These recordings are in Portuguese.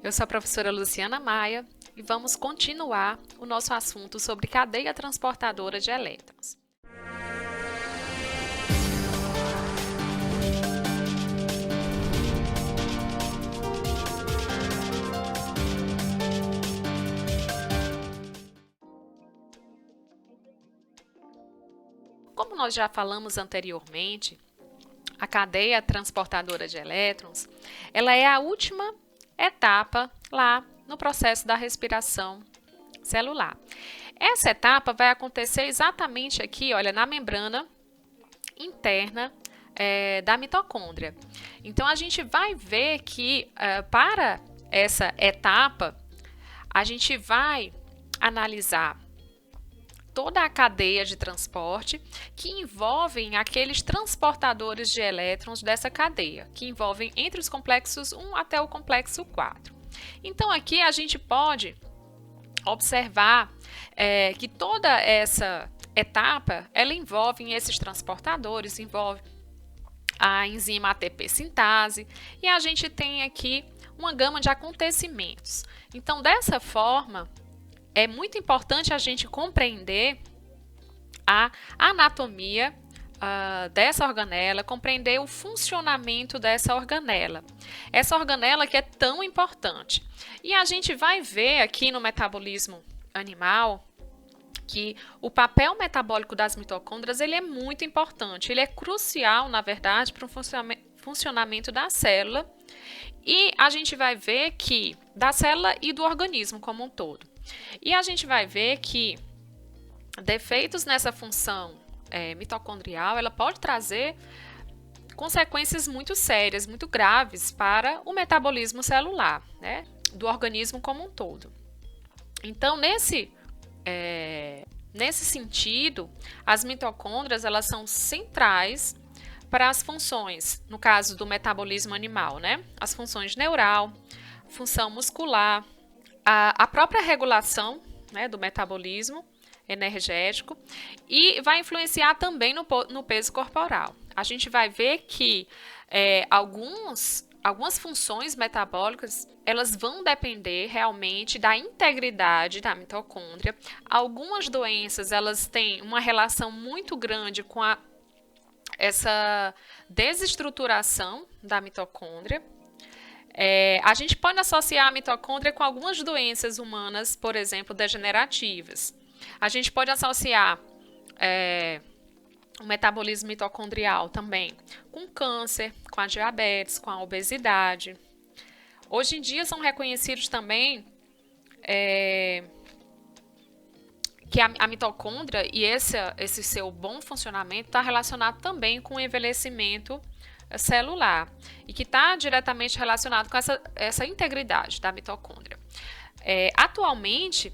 Eu sou a professora Luciana Maia e vamos continuar o nosso assunto sobre cadeia transportadora de elétrons. Como nós já falamos anteriormente, a cadeia transportadora de elétrons, ela é a última etapa lá no processo da respiração celular. Essa etapa vai acontecer exatamente aqui, olha, na membrana interna da mitocôndria. Então, a gente vai ver que para essa etapa, a gente vai analisar toda a cadeia de transporte que envolvem aqueles transportadores de elétrons dessa cadeia, que envolvem entre os complexos 1 até o complexo 4. Então, aqui a gente pode observar que toda essa etapa, ela envolve esses transportadores, envolve a enzima ATP sintase, e a gente tem aqui uma gama de acontecimentos. Então, dessa forma, é muito importante a gente compreender a anatomia dessa organela, compreender o funcionamento dessa organela. Essa organela que é tão importante. E a gente vai ver aqui no metabolismo animal que o papel metabólico das mitocôndrias ele é muito importante. Ele é crucial, na verdade, para o funcionamento da célula. E a gente vai ver que da célula e do organismo como um todo. E a gente vai ver que defeitos nessa função mitocondrial, ela pode trazer consequências muito sérias, muito graves para o metabolismo celular, né, do organismo como um todo. Então, nesse sentido, as mitocôndrias elas são centrais para as funções, no caso do metabolismo animal, né, as funções neural, função muscular, a própria regulação, né, do metabolismo energético e vai influenciar também no peso corporal. A gente vai ver que algumas funções metabólicas elas vão depender realmente da integridade da mitocôndria. Algumas doenças elas têm uma relação muito grande com essa desestruturação da mitocôndria. A gente pode associar a mitocôndria com algumas doenças humanas, por exemplo, degenerativas. A gente pode associar o metabolismo mitocondrial também com câncer, com a diabetes, com a obesidade. Hoje em dia são reconhecidos também que a mitocôndria e esse seu bom funcionamento está relacionado também com o envelhecimento celular e que está diretamente relacionado com essa integridade da mitocôndria. Atualmente,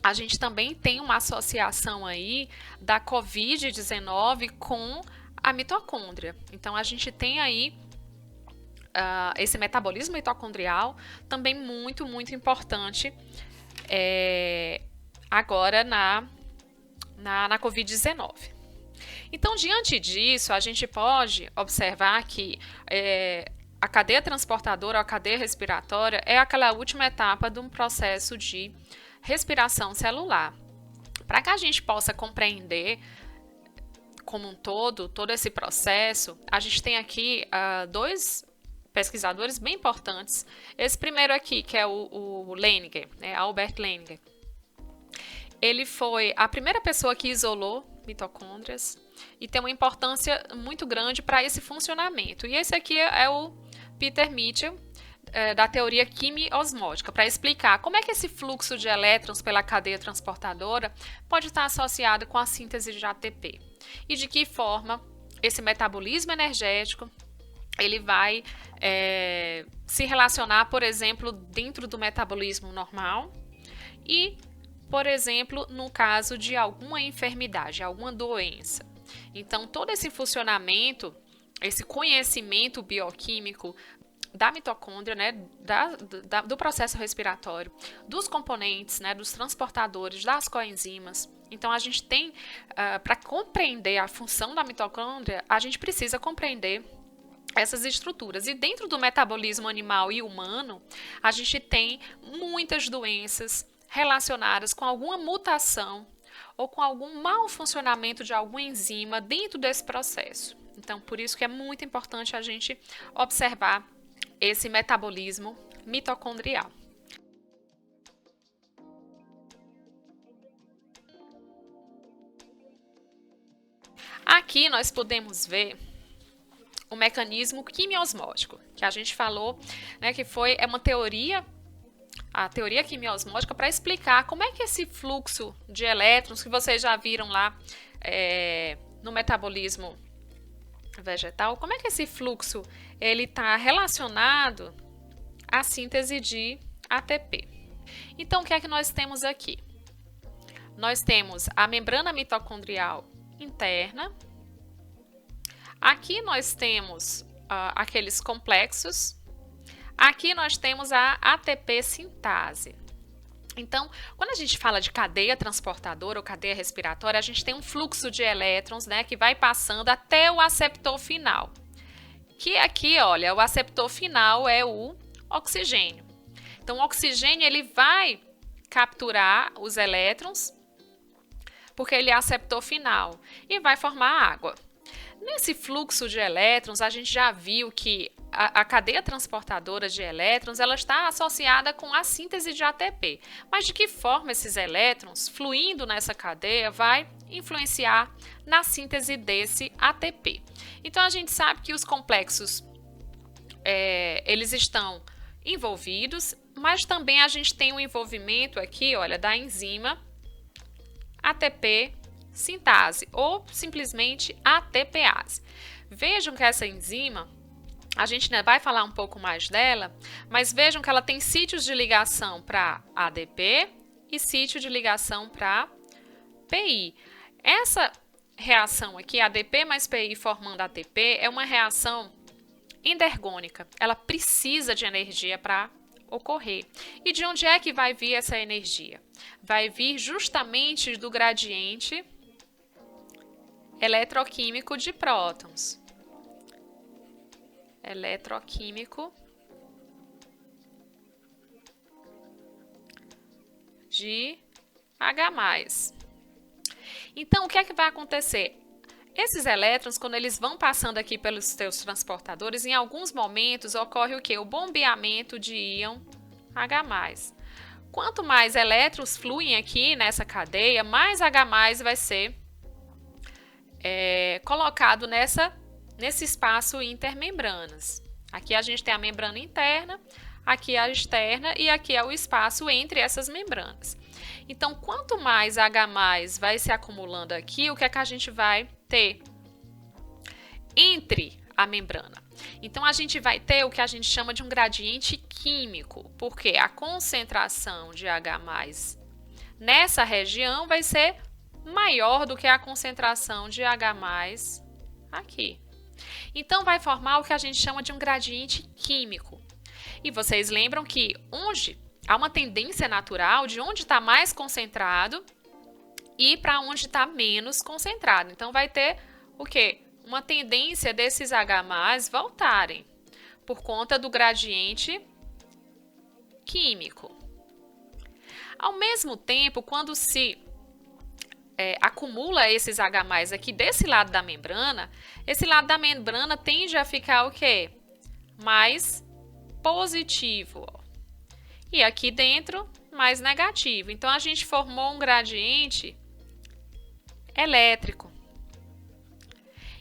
a gente também tem uma associação aí da COVID-19 com a mitocôndria. Então, a gente tem aí esse metabolismo mitocondrial também muito, muito importante agora na COVID-19. Então, diante disso, a gente pode observar que a cadeia transportadora, ou a cadeia respiratória, é aquela última etapa de um processo de respiração celular. Para que a gente possa compreender como um todo esse processo, a gente tem aqui dois pesquisadores bem importantes. Esse primeiro aqui, que é o Leininger, né, Albert Leininger. Ele foi a primeira pessoa que isolou mitocôndrias e tem uma importância muito grande para esse funcionamento. E esse aqui é o Peter Mitchell, da teoria quimiosmótica, para explicar como é que esse fluxo de elétrons pela cadeia transportadora pode estar associado com a síntese de ATP e de que forma esse metabolismo energético ele vai se relacionar, por exemplo, dentro do metabolismo normal e, por exemplo, no caso de alguma enfermidade, alguma doença. Então, todo esse funcionamento, esse conhecimento bioquímico da mitocôndria, né, do processo respiratório, dos componentes, né, dos transportadores, das coenzimas. Então, a gente tem, para compreender a função da mitocôndria, a gente precisa compreender essas estruturas. E dentro do metabolismo animal e humano, a gente tem muitas doenças relacionadas com alguma mutação ou com algum mau funcionamento de alguma enzima dentro desse processo. Então, por isso que é muito importante a gente observar esse metabolismo mitocondrial. Aqui nós podemos ver o mecanismo quimiosmótico, que a gente falou, né, que é uma teoria, a teoria quimiosmótica, para explicar como é que esse fluxo de elétrons, que vocês já viram lá no metabolismo vegetal, como é que esse fluxo ele está relacionado à síntese de ATP. Então, o que é que nós temos aqui? Nós temos a membrana mitocondrial interna. Aqui nós temos aqueles complexos. Aqui nós temos a ATP sintase. Então, quando a gente fala de cadeia transportadora ou cadeia respiratória, a gente tem um fluxo de elétrons, né, que vai passando até o aceptor final. Que aqui, olha, o aceptor final é o oxigênio. Então, o oxigênio ele vai capturar os elétrons, porque ele é aceptor final, e vai formar água. Nesse fluxo de elétrons, a gente já viu que a cadeia transportadora de elétrons ela está associada com a síntese de ATP. Mas de que forma esses elétrons, fluindo nessa cadeia, vai influenciar na síntese desse ATP? Então, a gente sabe que os complexos eles estão envolvidos, mas também a gente tem um envolvimento aqui, olha, da enzima ATP sintase ou simplesmente ATPase. Vejam que essa enzima, a gente vai falar um pouco mais dela, mas vejam que ela tem sítios de ligação para ADP e sítio de ligação para PI. Essa reação aqui, ADP mais PI formando ATP, é uma reação endergônica. Ela precisa de energia para ocorrer. E de onde é que vai vir essa energia? Vai vir justamente do gradiente eletroquímico de prótons. Eletroquímico de H+. Então, o que é que vai acontecer? Esses elétrons, quando eles vão passando aqui pelos seus transportadores, em alguns momentos ocorre o quê? O bombeamento de íon H+. Quanto mais elétrons fluem aqui nessa cadeia, mais H+ vai ser colocado nesse espaço intermembranas. Aqui a gente tem a membrana interna, aqui a externa e aqui é o espaço entre essas membranas. Então, quanto mais H+ vai se acumulando aqui, o que é que a gente vai ter entre a membrana? Então, a gente vai ter o que a gente chama de um gradiente químico, porque a concentração de H+ nessa região vai ser maior do que a concentração de H+ aqui. Então, vai formar o que a gente chama de um gradiente químico. E vocês lembram que onde há uma tendência natural de onde está mais concentrado e para onde está menos concentrado. Então, vai ter o quê? Uma tendência desses H+ voltarem por conta do gradiente químico. Ao mesmo tempo, quando se acumula esses H+ aqui desse lado da membrana, esse lado da membrana tende a ficar o quê? Mais positivo. E aqui dentro, mais negativo. Então, a gente formou um gradiente elétrico.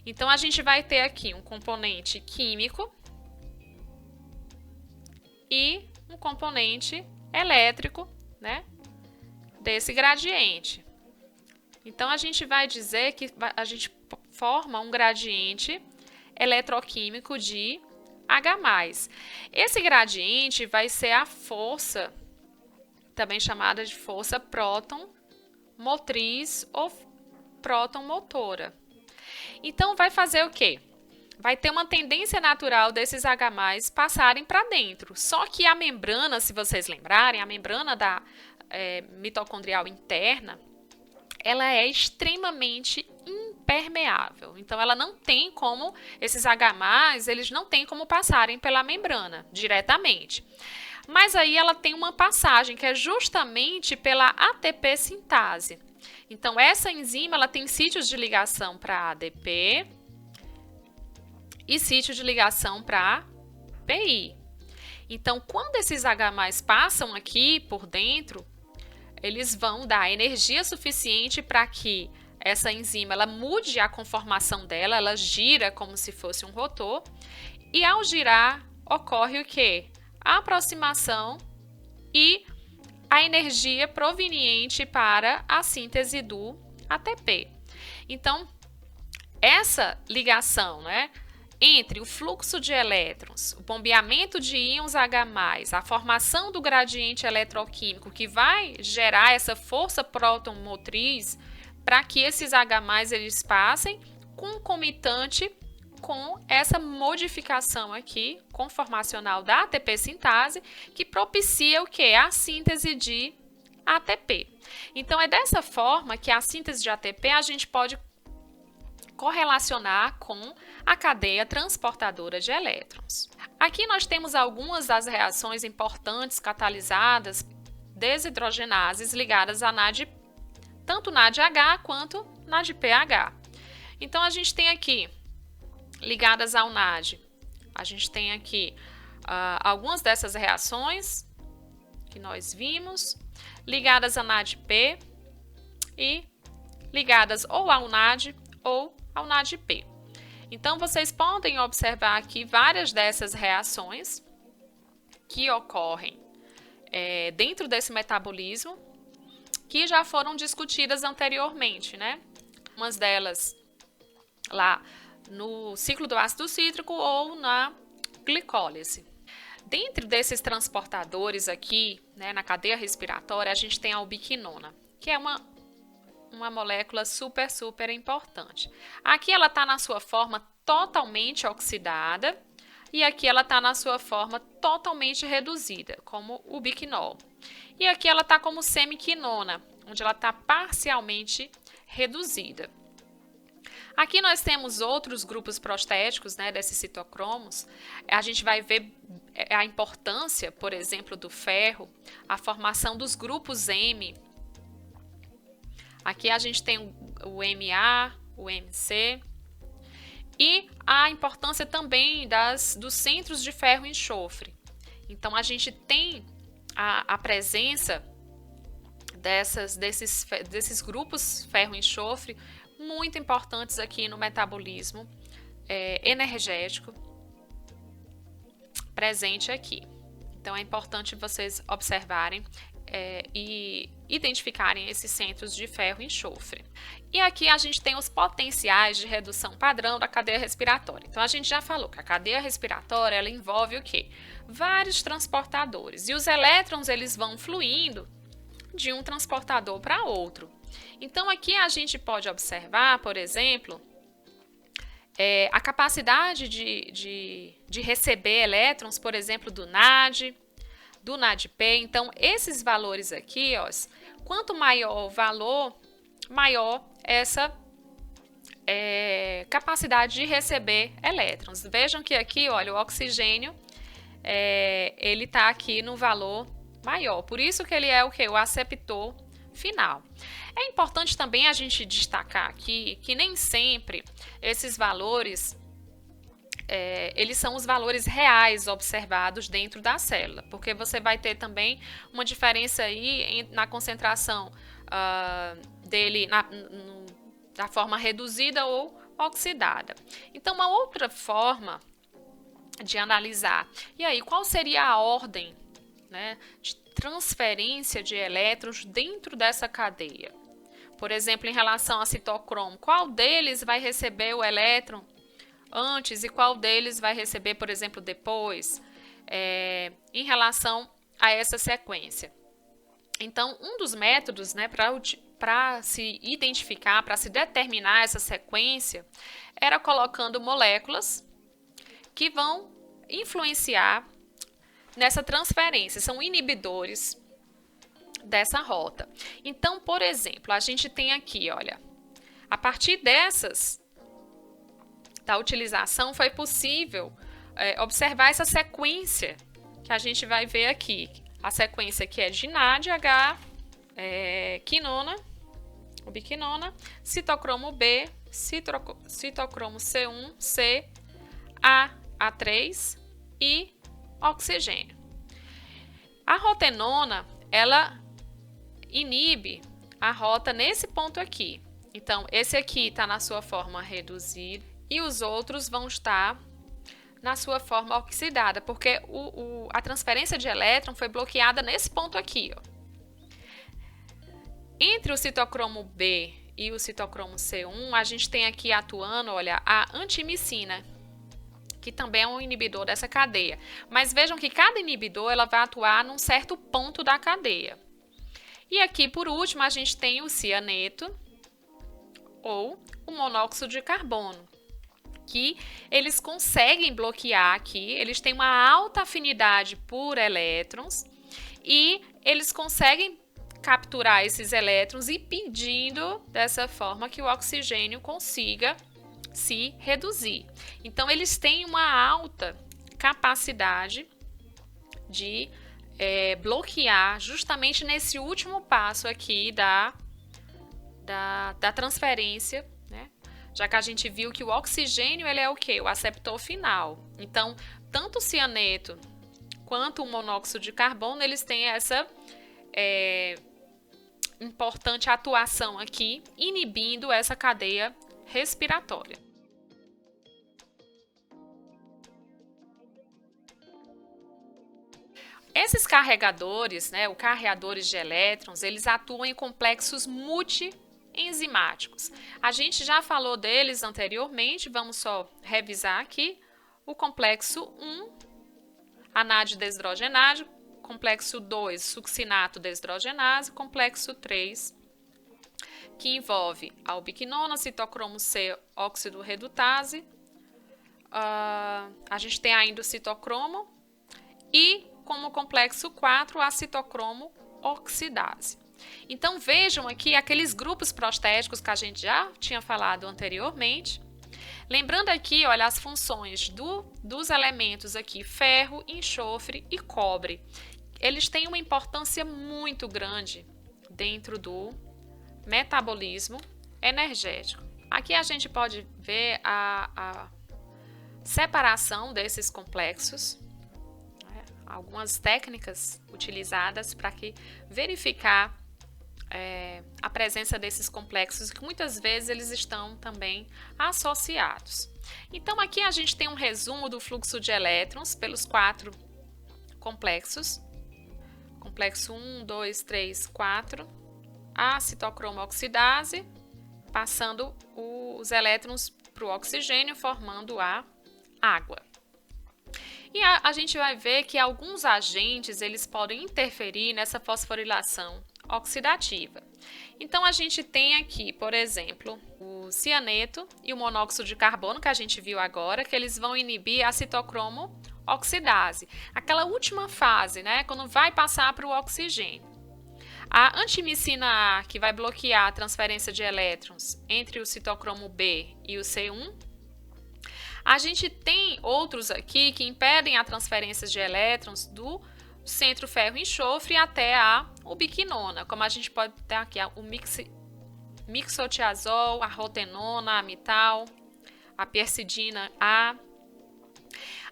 Então, a gente vai ter aqui um componente químico e um componente elétrico, né, desse gradiente. Então, a gente vai dizer que a gente forma um gradiente eletroquímico de H+. Esse gradiente vai ser a força, também chamada de força próton motriz ou próton motora. Então, vai fazer o quê? Vai ter uma tendência natural desses H+ passarem para dentro. Só que a membrana, se vocês lembrarem, a membrana da mitocondrial interna, ela é extremamente impermeável. permeável. Então, ela não tem como, esses H+, eles não têm como passarem pela membrana diretamente. Mas aí ela tem uma passagem que é justamente pela ATP sintase. Então, essa enzima ela tem sítios de ligação para ADP e sítio de ligação para PI. Então, quando esses H+ passam aqui por dentro, eles vão dar energia suficiente para que essa enzima ela mude a conformação dela, ela gira como se fosse um rotor, e ao girar ocorre o quê? A aproximação e a energia proveniente para a síntese do ATP. Então, essa ligação, né, entre o fluxo de elétrons, o bombeamento de íons H+, a formação do gradiente eletroquímico que vai gerar essa força próton-motriz para que esses H+ eles passem concomitante com essa modificação aqui conformacional da ATP sintase, que propicia o quê? A síntese de ATP. Então, é dessa forma que a síntese de ATP a gente pode correlacionar com a cadeia transportadora de elétrons. Aqui nós temos algumas das reações importantes catalisadas desidrogenases ligadas a NAD, tanto NADH quanto NADPH. Então, a gente tem aqui, ligadas ao NAD, a gente tem aqui algumas dessas reações que nós vimos, ligadas a NADP e ligadas ou ao NAD ou ao NADP. Então, vocês podem observar aqui várias dessas reações que ocorrem dentro desse metabolismo, que já foram discutidas anteriormente, né? Umas delas lá no ciclo do ácido cítrico ou na glicólise. Dentro desses transportadores aqui, né, na cadeia respiratória, a gente tem a ubiquinona, que é uma molécula super importante. Aqui ela está na sua forma totalmente oxidada e aqui ela está na sua forma totalmente reduzida, como o biquinol. E aqui ela está como semiquinona, onde ela está parcialmente reduzida. Aqui nós temos outros grupos prostéticos, né, desses citocromos. A gente vai ver a importância, por exemplo, do ferro, a formação dos grupos M. Aqui a gente tem o MA, o MC e a importância também dos centros de ferro e enxofre. Então, a gente tem a presença desses grupos ferro e enxofre muito importantes aqui no metabolismo energético presente aqui. Então, é importante vocês observarem e identificarem esses centros de ferro e enxofre. E aqui a gente tem os potenciais de redução padrão da cadeia respiratória. Então, a gente já falou que a cadeia respiratória ela envolve o quê? Vários transportadores. E os elétrons eles vão fluindo de um transportador para outro. Então, aqui a gente pode observar, por exemplo, a capacidade de receber elétrons, por exemplo, do NAD, do NADP. Então, esses valores aqui, ó, quanto maior o valor, maior essa capacidade de receber elétrons. Vejam que aqui, olha, o oxigênio, ele está aqui no valor maior. Por isso que ele é o quê? O aceptor final. É importante também a gente destacar aqui que nem sempre esses valores eles são os valores reais observados dentro da célula, porque você vai ter também uma diferença aí na concentração dele da forma reduzida ou oxidada. Então, uma outra forma de analisar, e aí, qual seria a ordem, né, de transferência de elétrons dentro dessa cadeia? Por exemplo, em relação a citocromo, qual deles vai receber o elétron antes e qual deles vai receber, por exemplo, depois, em relação a essa sequência? Então, um dos métodos, né, para se identificar, para se determinar essa sequência, era colocando moléculas que vão influenciar nessa transferência, são inibidores dessa rota. Então, por exemplo, a gente tem aqui, olha, A partir da utilização, foi possível observar essa sequência que a gente vai ver aqui. A sequência que é de NAD, H, quinona, ubiquinona, citocromo B, citocromo C1, C, A3 e oxigênio. A rotenona, ela inibe a rota nesse ponto aqui. Então, esse aqui está na sua forma reduzida e os outros vão estar na sua forma oxidada, porque a transferência de elétron foi bloqueada nesse ponto aqui, ó. Entre o citocromo B e o citocromo C1, a gente tem aqui atuando, olha, a antimicina, que também é um inibidor dessa cadeia. Mas vejam que cada inibidor ela vai atuar num certo ponto da cadeia. E aqui, por último, a gente tem o cianeto ou o monóxido de carbono, que eles conseguem bloquear aqui, eles têm uma alta afinidade por elétrons e eles conseguem capturar esses elétrons, impedindo dessa forma que o oxigênio consiga se reduzir. Então, eles têm uma alta capacidade de bloquear justamente nesse último passo aqui da transferência, né? Já que a gente viu que o oxigênio ele é o quê? O aceptor final. Então, tanto o cianeto quanto o monóxido de carbono, eles têm essa importante atuação aqui, inibindo essa cadeia respiratória. Esses carregadores, né, os carreadores de elétrons, eles atuam em complexos multienzimáticos. A gente já falou deles anteriormente, vamos só revisar aqui. O complexo 1, anádio desidrogenase, complexo 2, succinato desidrogenase, complexo 3, que envolve a ubiquinona, citocromo C, óxido redutase. A gente tem ainda o citocromo e, como complexo 4, a citocromo oxidase. Então, vejam aqui aqueles grupos prostéticos que a gente já tinha falado anteriormente. Lembrando aqui, olha, as funções dos elementos aqui, ferro, enxofre e cobre. Eles têm uma importância muito grande dentro do metabolismo energético. Aqui a gente pode ver a separação desses complexos, né? Algumas técnicas utilizadas para verificar a presença desses complexos, que muitas vezes eles estão também associados. Então, aqui a gente tem um resumo do fluxo de elétrons pelos 4 complexos. Complexo 1, 2, 3, 4. A citocromo oxidase, passando os elétrons para o oxigênio, formando a água. E a gente vai ver que alguns agentes eles podem interferir nessa fosforilação oxidativa. Então, a gente tem aqui, por exemplo, o cianeto e o monóxido de carbono, que a gente viu agora, que eles vão inibir a citocromo oxidase. Aquela última fase, né, quando vai passar para o oxigênio. A antimicina A, que vai bloquear a transferência de elétrons entre o citocromo B e o C1. A gente tem outros aqui que impedem a transferência de elétrons do centro ferro-enxofre até a ubiquinona, como a gente pode ter aqui o mixotiazol, a rotenona, a mital, a persidina A.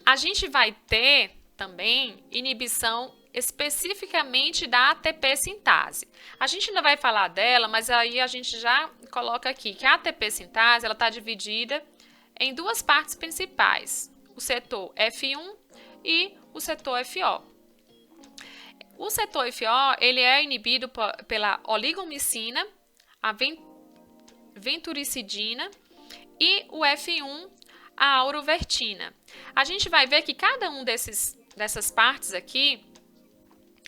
A gente vai ter também inibição especificamente da ATP sintase. A gente ainda vai falar dela, mas aí a gente já coloca aqui que a ATP sintase ela está dividida em duas partes principais, o setor F1 e o setor FO. O setor FO ele é inibido pela oligomicina, a venturicidina e o F1, a aurovertina. A gente vai ver que cada um dessas partes aqui,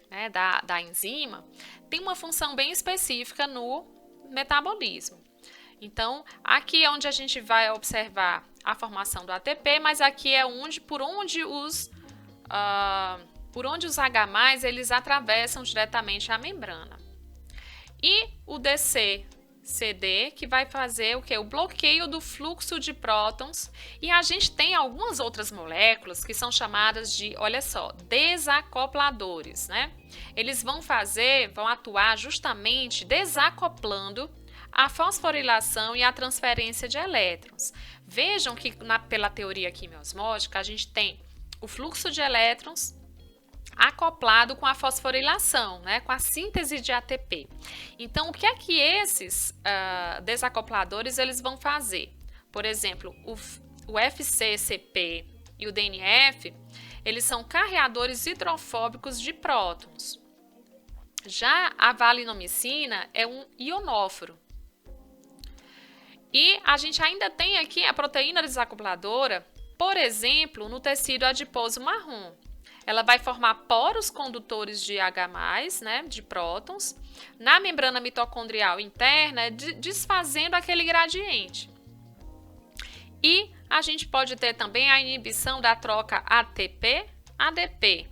né, da enzima, tem uma função bem específica no metabolismo. Então, aqui é onde a gente vai observar a formação do ATP, mas aqui é por onde os H+, eles atravessam diretamente a membrana. E o DC CD, que vai fazer o quê? O bloqueio do fluxo de prótons. E a gente tem algumas outras moléculas que são chamadas de, olha só, desacopladores, né? Eles vão atuar justamente desacoplando a fosforilação e a transferência de elétrons. Vejam que pela teoria quimiosmótica a gente tem o fluxo de elétrons acoplado com a fosforilação, né, com a síntese de ATP. Então, o que é que esses desacopladores eles vão fazer? Por exemplo, o FCCP e o DNF, eles são carreadores hidrofóbicos de prótons. Já a valinomicina é um ionóforo. E a gente ainda tem aqui a proteína desacopladora, por exemplo, no tecido adiposo marrom. Ela vai formar poros condutores de H+, né, de prótons, na membrana mitocondrial interna, desfazendo aquele gradiente. E a gente pode ter também a inibição da troca ATP-ADP.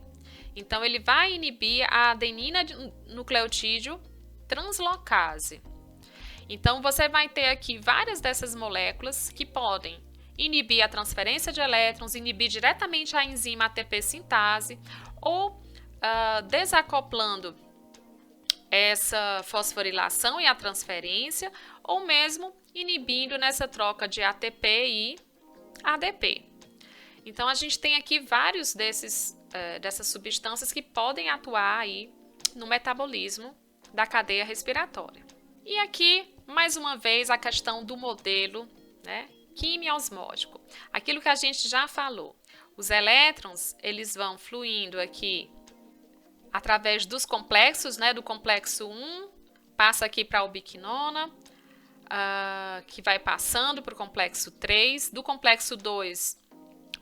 Então, ele vai inibir a adenina nucleotídeo translocase. Então, você vai ter aqui várias dessas moléculas que podem inibir a transferência de elétrons, inibir diretamente a enzima ATP sintase ou desacoplando essa fosforilação e a transferência, ou mesmo inibindo nessa troca de ATP e ADP. Então, a gente tem aqui vários dessas substâncias que podem atuar aí no metabolismo da cadeia respiratória. E aqui, mais uma vez, a questão do modelo, né, quimiosmótico. Aquilo que a gente já falou. Os elétrons, eles vão fluindo aqui através dos complexos, né, do complexo 1, passa aqui para a ubiquinona, que vai passando para o complexo 3, do complexo 2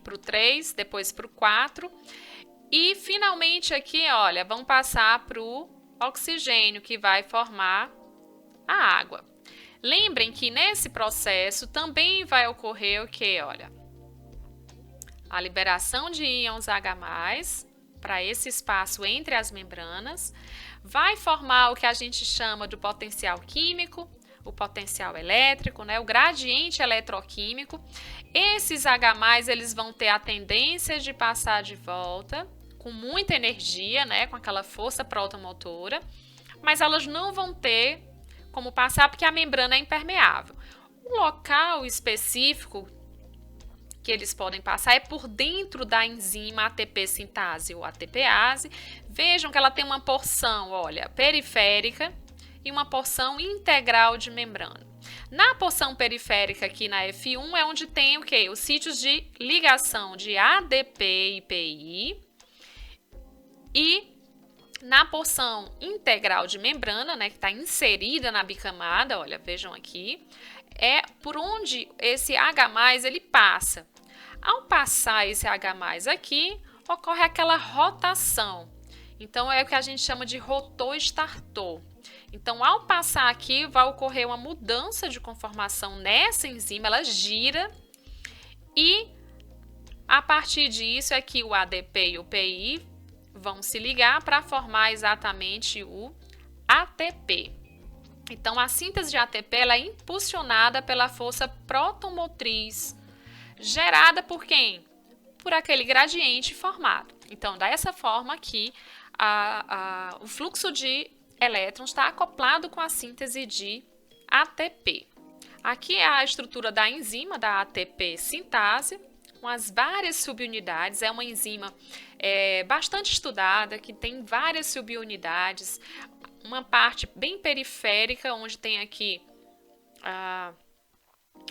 para o 3, depois para o 4, e finalmente aqui, olha, vão passar para o oxigênio, que vai formar a água. Lembrem que nesse processo também vai ocorrer o que? Olha, a liberação de íons H+, para esse espaço entre as membranas, vai formar o que a gente chama do potencial químico, o potencial elétrico, né, o gradiente eletroquímico. Esses H+, eles vão ter a tendência de passar de volta com muita energia, né, com aquela força protomotora, mas elas não vão ter como passar porque a membrana é impermeável. O local específico que eles podem passar é por dentro da enzima ATP sintase ou ATPase. Vejam que ela tem uma porção, olha, periférica e uma porção integral de membrana. Na porção periférica aqui na F1 é onde tem o quê? Os sítios de ligação de ADP e PI. E na porção integral de membrana, né, que está inserida na bicamada, olha, vejam aqui, é por onde esse H+ ele passa. Ao passar esse H+ aqui, ocorre aquela rotação. Então, é o que a gente chama de rotor-startor. Então, ao passar aqui, vai ocorrer uma mudança de conformação nessa enzima, ela gira e, a partir disso, é que o ADP e o PI vão se ligar para formar exatamente o ATP. Então, a síntese de ATP ela é impulsionada pela força protomotriz, gerada por quem? Por aquele gradiente formado. Então, dessa forma aqui, o fluxo de elétrons está acoplado com a síntese de ATP. Aqui é a estrutura da enzima da ATP sintase, com as várias subunidades. É uma enzima bastante estudada, que tem várias subunidades. Uma parte bem periférica, onde tem aqui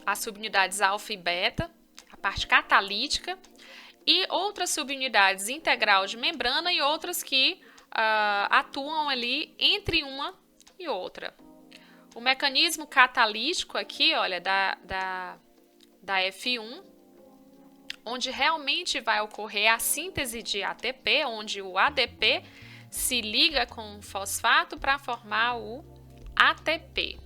as subunidades alfa e beta, a parte catalítica, e outras subunidades integral de membrana e outras que atuam ali entre uma e outra. O mecanismo catalítico aqui, olha, da F1, onde realmente vai ocorrer a síntese de ATP, onde o ADP se liga com o fosfato para formar o ATP.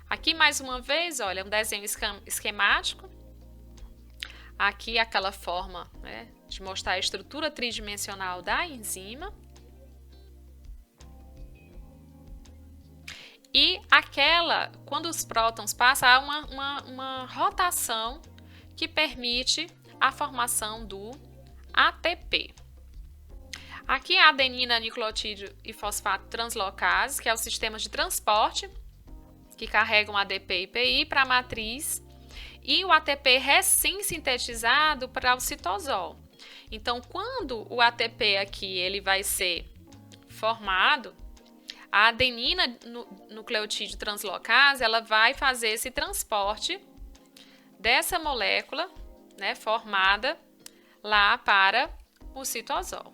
Aqui, mais uma vez, olha, um desenho esquemático. Aqui, aquela forma, né, de mostrar a estrutura tridimensional da enzima. E quando os prótons passam, há uma rotação que permite a formação do ATP. Aqui a adenina, nucleotídeo e fosfato translocase, que é o sistema de transporte que carregam ADP e PI para a matriz, e o ATP recém-sintetizado para o citosol. Então, quando o ATP aqui ele vai ser formado, a adenina nucleotídeo translocase ela vai fazer esse transporte dessa molécula, né, formada lá para o citosol.